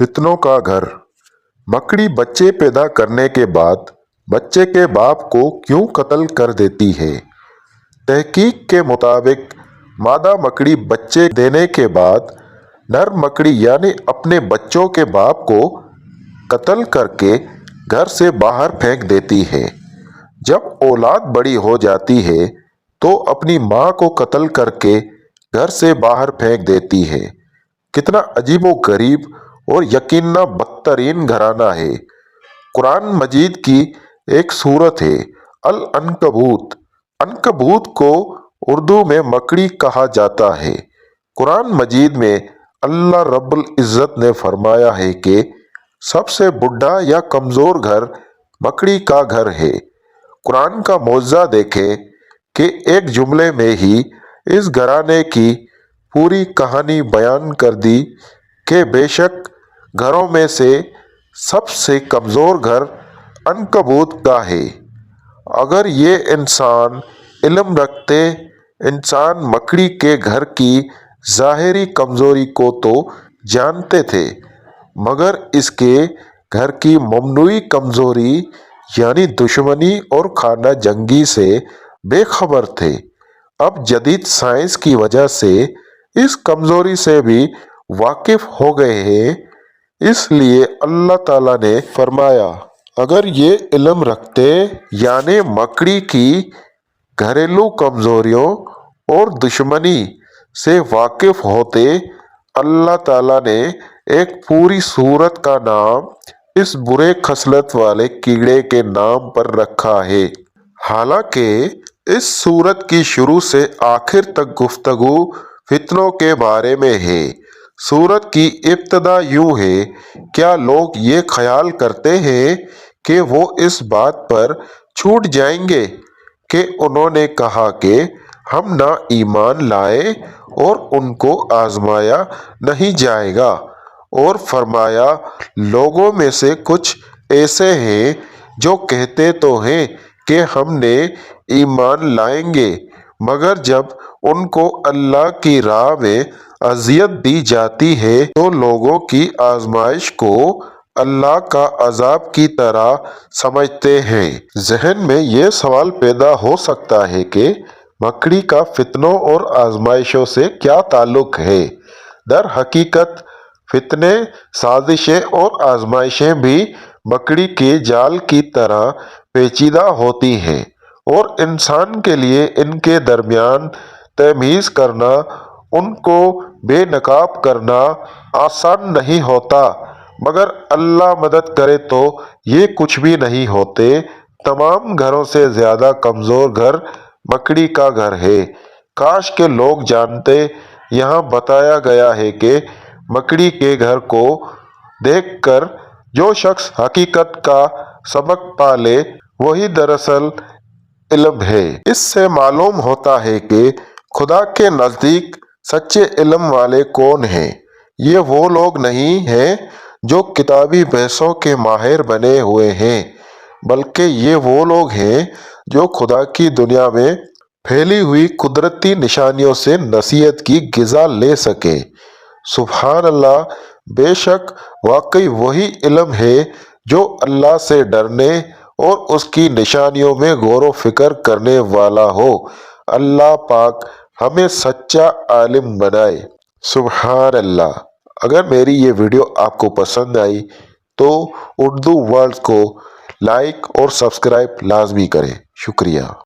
फितनों का घर। मकड़ी बच्चे पैदा करने के बाद बच्चे के बाप को क्यों कत्ल कर देती है? तहकीक के मुताबिक मादा मकड़ी बच्चे देने के बाद नर मकड़ी यानी अपने बच्चों के बाप को कत्ल करके घर से बाहर फेंक देती है। जब औलाद बड़ी हो जाती है तो अपनी माँ को कत्ल करके घर से बाहर फेंक देती है। कितना अजीबो-गरीब और यकीनन बदतरीन घराना है। कुरान मजीद की एक सूरत है अल-अनकबूत। अनकबूत को उर्दू में मकड़ी कहा जाता है। कुरान मजीद में अल्लाह रब्बुल इज़्ज़त ने फरमाया है कि सबसे बुढ़ा या कमज़ोर घर मकड़ी का घर है। कुरान का मौज़ा देखें कि एक जुमले में ही इस घराने की पूरी कहानी बयान कर दी कि बेशक घरों में से सबसे कमज़ोर घर अनकबूत का है। अगर ये इंसान इल्म रखते, इंसान मकड़ी के घर की ज़ाहिरी कमज़ोरी को तो जानते थे, मगर इसके घर की ममनूई कमज़ोरी यानी दुश्मनी और खाना जंगी से बेखबर थे। अब जदीद साइंस की वजह से इस कमज़ोरी से भी वाकिफ हो गए हैं, इसलिए अल्लाह ताला ने फरमाया अगर ये इल्म रखते यानी मकड़ी की घरेलू कमज़ोरियों और दुश्मनी से वाकिफ होते, अल्लाह ताला ने एक पूरी सूरत का नाम इस बुरे खसलत वाले कीड़े के नाम पर रखा है। हालांकि इस सूरत की शुरू से आखिर तक गुफ्तगू फितनों के बारे में है। सूरत की इब्तिदा यूं है, क्या लोग ये ख्याल करते हैं कि वो इस बात पर छूट जाएंगे कि उन्होंने कहा कि हम ना ईमान लाए और उनको आजमाया नहीं जाएगा, और फरमाया लोगों में से कुछ ऐसे हैं जो कहते तो हैं कि हमने ईमान लाएंगे, मगर जब उनको अल्लाह की राह में अज़ियत दी जाती है तो लोगों की आजमाइश को अल्लाह का अजाब की तरह समझते हैं। जहन में ये सवाल पैदा हो सकता है कि मकड़ी का फितनों और आजमाइशों से क्या ताल्लुक है। दर हकीकत फितने, साजिशें और आजमाइशें भी मकड़ी के जाल की तरह पेचीदा होती हैं और इंसान के लिए इनके दरमियान तमीज़ करना, उनको बेनकाब करना आसान नहीं होता, मगर अल्लाह मदद करे तो ये कुछ भी नहीं होते। तमाम घरों से ज़्यादा कमज़ोर घर मकड़ी का घर है। काश के लोग जानते। यहाँ बताया गया है कि मकड़ी के घर को देखकर जो शख्स हकीकत का सबक पाले वही दरअसल इल्म है। इससे मालूम होता है कि खुदा के नज़दीक सच्चे इल्म वाले कौन हैं। ये वो लोग नहीं हैं जो किताबी बहसों के माहिर बने हुए हैं, बल्कि ये वो लोग हैं जो खुदा की दुनिया में फैली हुई कुदरती निशानियों से नसीहत की ग़िज़ा ले सके। सुभान अल्लाह, बेशक वाकई वही इल्म है जो अल्लाह से डरने और उसकी निशानियों में गौर व फिक्र करने वाला हो। अल्लाह पाक हमें सच्चा आलिम बनाए। सुभान अल्लाह। अगर मेरी ये वीडियो आपको पसंद आई तो उर्दू वर्ल्ड को लाइक और सब्सक्राइब लाजमी करें। शुक्रिया।